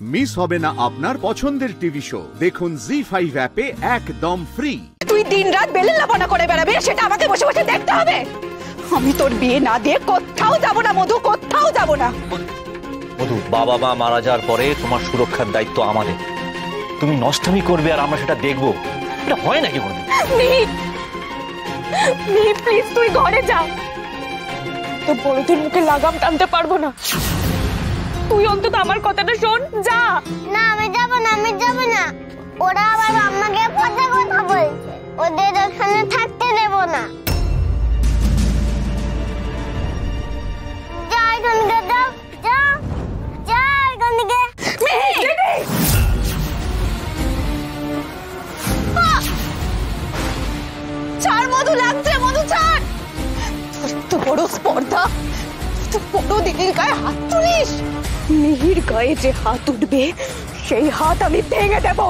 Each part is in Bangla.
মিস হবে না আপনার পছন্দের টিভি শো। দেখুন জি5 অ্যাপে একদম ফ্রি। তুই দিনরাত বেলেল্লাপনা করে বেড়াবি, সেটা আমাকে বসে বসে দেখতে হবে। আমি তোর বিয়ে না দিয়ে কোথাও যাব না মধু, কোথাও যাব না। মধু, বাবা মা মারা যাওয়ার পরে তোমার সুরক্ষার দায়িত্ব আমাদের। তুমি নষ্টামি করবে আর আমরা সেটা দেখবো, এটা হয় নাকি মধু? প্লিজ তুই ঘরে যা, তো বড়দের মুখে লাগাম টানতে পারবো না। তুই অন্তত আমার কথাটা শোন, যা। না আমি যাব না, আমি যাব না। ওরা আবার আমাকে পচা কথা বলছে, ওদের ওখানে থাকতে দেব না। যা এখান থেকে, যাও যা যা এখান থেকে। ছাড় মধু, লাগছে মধু, ছাড়। তো বড় স্পর্ধা, তো বড় দিদির গায়ে হাত তুলিস। মিহির গায়ে যে হাত উঠবে সেই হাত আমি ভেঙে দেব।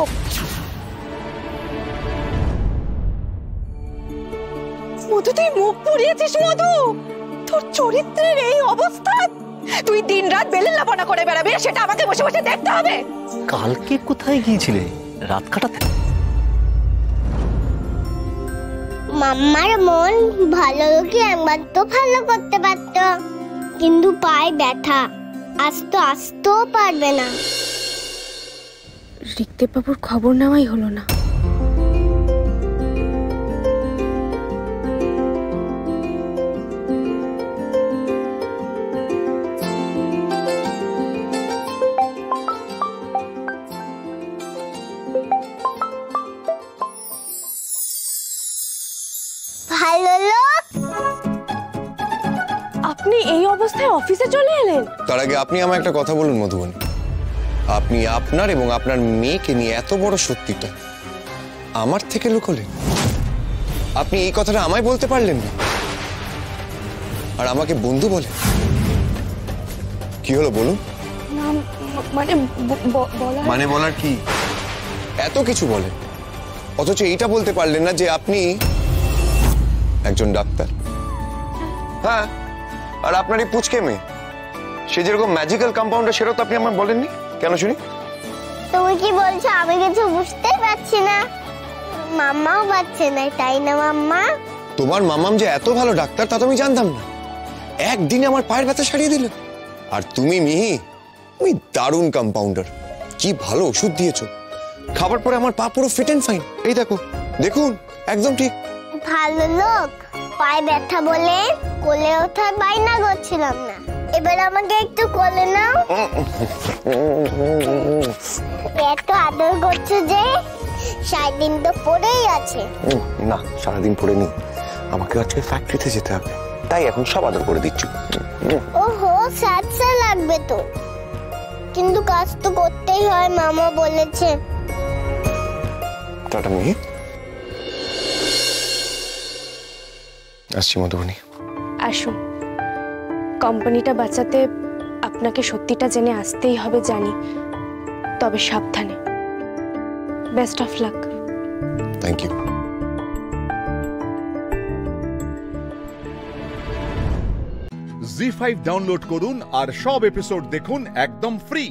মধু তুই মুখ পুড়িয়েছিস মধু, তোর চরিত্রের এই অবস্থা। তুই দিন রাত বেলেল্লাপনা করে বেড়াবি, সেটা আমাকে বসে বসে দেখতে হবে। কালকে কোথায় গিয়েছিলে রাত কাটাতে? মাম্মার মন ভালো কি একবার তো ভালো করতে পারত, কিন্তু পায়ে ব্যথা, আসতেও পারবে না। ঋক্দেব বাবুর খবর নেওয়াই হলো না। ভালো লোক, আপনি এই অবস্থায় অফিসে চলে এলেন? তার আগে আপনি আমায় একটা কথা বলুন মধুবনী, আপনি আপনার এবং আপনার মেয়েকে নিয়ে এত বড় সত্যিটা আমার থেকে লুকোলেন? আপনি এই কথাটা আমায় বলতে পারলেন না, আর আমাকে বন্ধু বলে? কি হলো বলুন? মানে বলার কি? এত কিছু বলে, অথচ এইটা বলতে পারলেন না যে আপনি একজন ডাক্তার। হ্যাঁ, আর আপনার এই পুচকে মেয়ে, সে যেরকম ম্যাজিক্যাল কম্পাউন্ডার, সেটা তো আপনি আমার বলেননি। কেন শুনি? তুমি কি বলছো? আমি কিছু বুঝতেই পারছি না, মাম্মাও পাচ্ছে না, তাই না মাম্মা? তোমার মামাম যে এত ভালো ডাক্তার তা তো আমি জানতাম না, একদিনে আমার পায়ের ব্যথা সারিয়ে দিল। আর তুমি মিহি, তুমি দারুণ কম্পাউন্ডার, কি ভালো ওষুধ দিয়েছো, খাবার পরে আমার পা পুরো ফিট এন্ড ফাইন। এই দেখো, দেখুন একদম ঠিক। ভালো লোক, পায়ে ব্যথা বলে কোলে ওঠার বাইনা করছিলাম না, এবার আমাকে একটু কোলে নাও। এত আদর করছে যে, সারাদিন তো পড়েই আছে। না, সারাদিন পড়ে নি, আমাকে আজকে ফ্যাক্টরিতে যেতে হবে, তাই এখন সব আদর করে দিচ্ছি। ওহো, স্যাঁতসা লাগবে তো, কিন্তু কাজ তো করতেই হয়, মামা বলেছে। টাটা মিহি, আসছি মধুবনী। আসুন, কোম্পানিটা বাঁচাতে আপনাকে সত্যিটা জেনে আসতেই হবে জানি, তবে সাবধানে। Best of luck. Thank you. জি5 ডাউনলোড করুন আর সব এপিসোড দেখুন একদম ফ্রি।